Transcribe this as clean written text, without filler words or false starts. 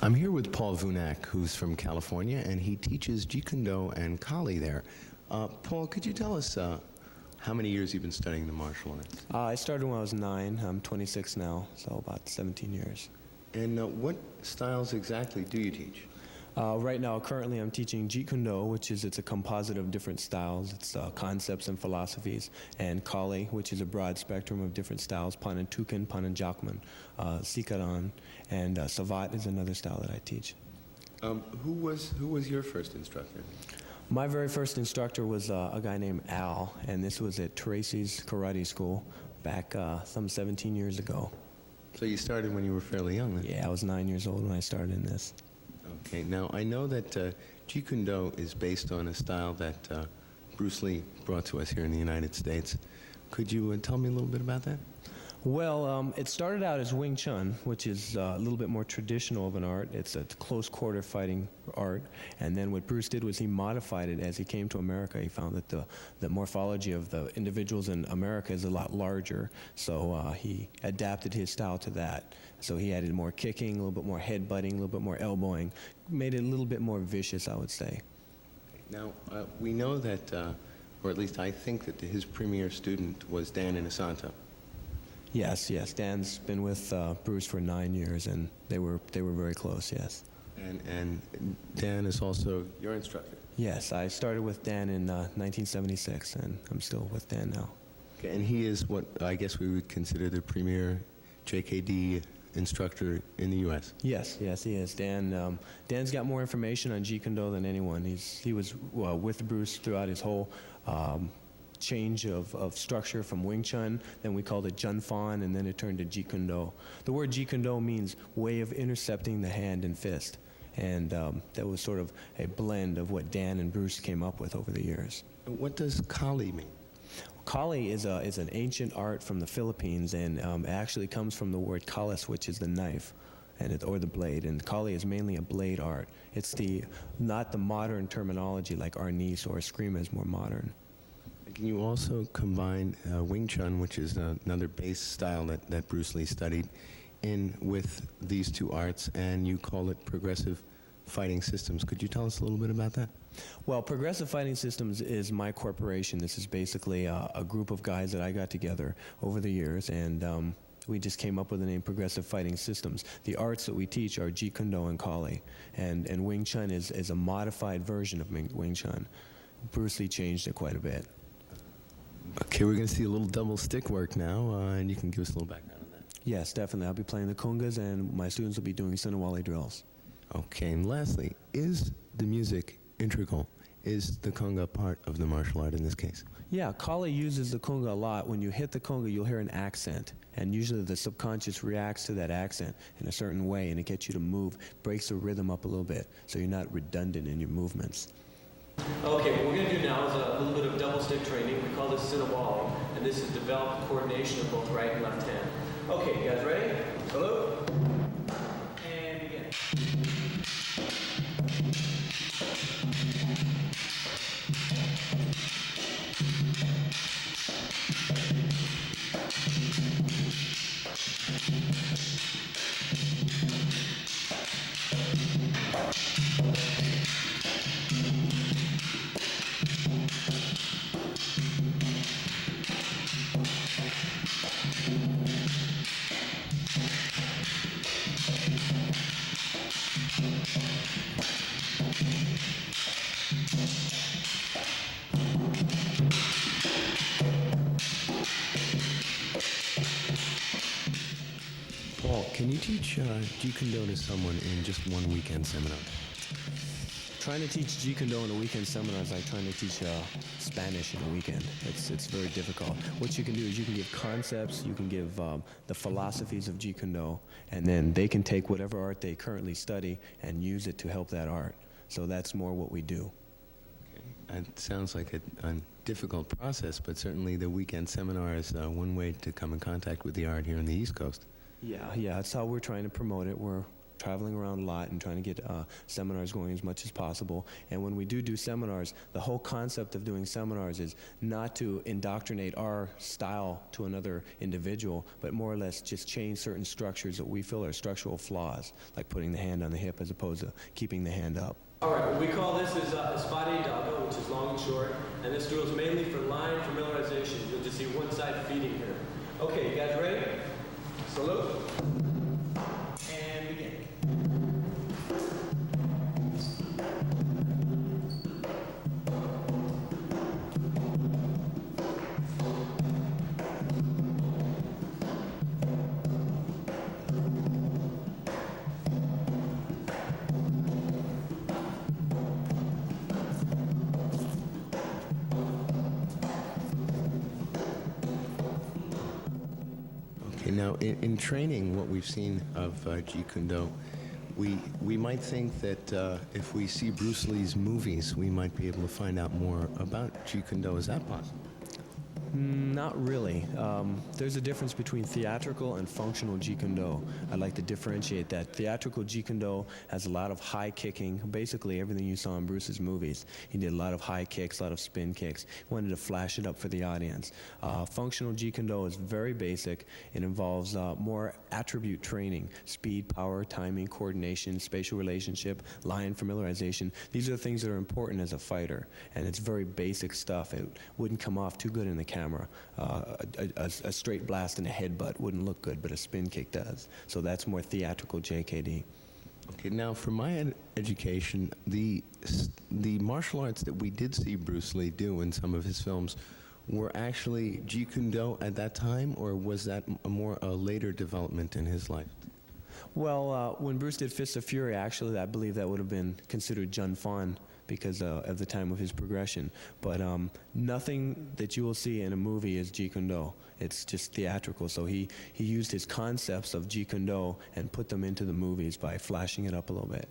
I'm here with Paul Vunak, who's from California, and he teaches Jeet Kune Do and Kali there. Paul, could you tell us how many years you've been studying the martial arts? I started when I was 9. I'm 26 now, so about 17 years. And what styles exactly do you teach? Right now, currently, I'm teaching Jeet Kune Do, it's a composite of different styles. It's concepts and philosophies, and Kali, which is a broad spectrum of different styles. Panantukan, Pananjakman, Sikaran, and Savat is another style that I teach. Who was your first instructor? My very first instructor was a guy named Al, and this was at Tracy's Karate School back some 17 years ago. So you started when you were fairly young, then? Yeah, I was 9 years old when I started in this. Okay, now I know that Jeet Kune Do is based on a style that Bruce Lee brought to us here in the United States. Could you tell me a little bit about that? Well, it started out as Wing Chun, which is a little bit more traditional of an art. It's a close quarter fighting art. And then what Bruce did was he modified it as he came to America. He found that the morphology of the individuals in America is a lot larger. So he adapted his style to that. So he added more kicking, a little bit more headbutting, a little bit more elbowing, made it a little bit more vicious, I would say. Now, we know that, or at least I think that his premier student was Dan Inosanto. Yes, Dan's been with Bruce for 9 years, and they were very close, yes. And Dan is also your instructor? Yes, I started with Dan in 1976, and I'm still with Dan now. Okay, and he is what I guess we would consider the premier JKD instructor in the U.S.? Yes, he is. Dan's got more information on Jeet Kune Do than anyone. He was with Bruce throughout his whole change of structure from Wing Chun, then we called it Jun Fan, and then it turned to Jeet Kune Do. The word Jeet Kune Do means way of intercepting the hand and fist, and that was sort of a blend of what Dan and Bruce came up with over the years. What does Kali mean? Kali is an ancient art from the Philippines, and it actually comes from the word kalis, which is the knife, or the blade. And Kali is mainly a blade art. It's not the modern terminology like arnis or eskrima is more modern. Can you also combine Wing Chun, which is another base style that Bruce Lee studied, in with these two arts, and you call it progressive fighting systems? Could you tell us a little bit about that? Well, Progressive Fighting Systems is my corporation. This is basically a group of guys that I got together over the years, and we just came up with the name Progressive Fighting Systems. The arts that we teach are Jeet Kune Do and Kali, and Wing Chun is a modified version of Wing Chun. Bruce Lee changed it quite a bit. Okay, we're going to see a little double stick work now, and you can give us a little background on that. Yes, definitely. I'll be playing the congas, and my students will be doing Sinawali drills. Okay, and lastly, is the music integral? Is the conga part of the martial art in this case? Yeah, Kali uses the conga a lot. When you hit the conga, you'll hear an accent, and usually the subconscious reacts to that accent in a certain way, and it gets you to move, breaks the rhythm up a little bit, so you're not redundant in your movements. Okay, what we're going to do now is a little bit of double stick training. We call this Sinawali, and this is developed coordination of both right and left hand. Okay, you guys ready? Hello? And begin. Paul, can you teach Jeet Kune Do to someone in just one weekend seminar? Trying to teach Jeet Kune Do in a weekend seminar is like trying to teach Spanish in a weekend. It's very difficult. What you can do is you can give concepts, you can give the philosophies of Jeet Kune Do, and then they can take whatever art they currently study and use it to help that art. So that's more what we do. Okay. It sounds like a difficult process, but certainly the weekend seminar is one way to come in contact with the art here on the East Coast. Yeah, that's how we're trying to promote it. We're traveling around a lot and trying to get seminars going as much as possible. And when we do seminars, the whole concept of doing seminars is not to indoctrinate our style to another individual, but more or less just change certain structures that we feel are structural flaws, like putting the hand on the hip as opposed to keeping the hand up. All right, what we call this is Espade Dago, which is long and short, and this drill is mainly for line familiarization. You'll just see one side feeding here. Okay, you guys ready? Salute. And begin. Now, in training, what we've seen of Jeet Kune Do, we might think that if we see Bruce Lee's movies, we might be able to find out more about Jeet Kune Do. Is that possible? Not really. There's a difference between theatrical and functional Jeet Kune Do. I'd like to differentiate that. Theatrical Jeet Kune Do has a lot of high kicking, basically everything you saw in Bruce's movies. He did a lot of high kicks, a lot of spin kicks. He wanted to flash it up for the audience. Functional Jeet Kune Do is very basic. It involves more attribute training: speed, power, timing, coordination, spatial relationship, line familiarization. These are the things that are important as a fighter, and it's very basic stuff. It wouldn't come off too good in the camera. A straight blast and a headbutt wouldn't look good, but a spin kick does. So that's more theatrical JKD. Okay, now for my education, the martial arts that we did see Bruce Lee do in some of his films were actually Jeet Kune Do at that time, or was that a later development in his life? Well, when Bruce did Fists of Fury, actually, I believe that would have been considered Jun Fan because of the time of his progression. But nothing that you will see in a movie is Jeet Kune Do. It's just theatrical. So he used his concepts of Jeet Kune Do and put them into the movies by flashing it up a little bit.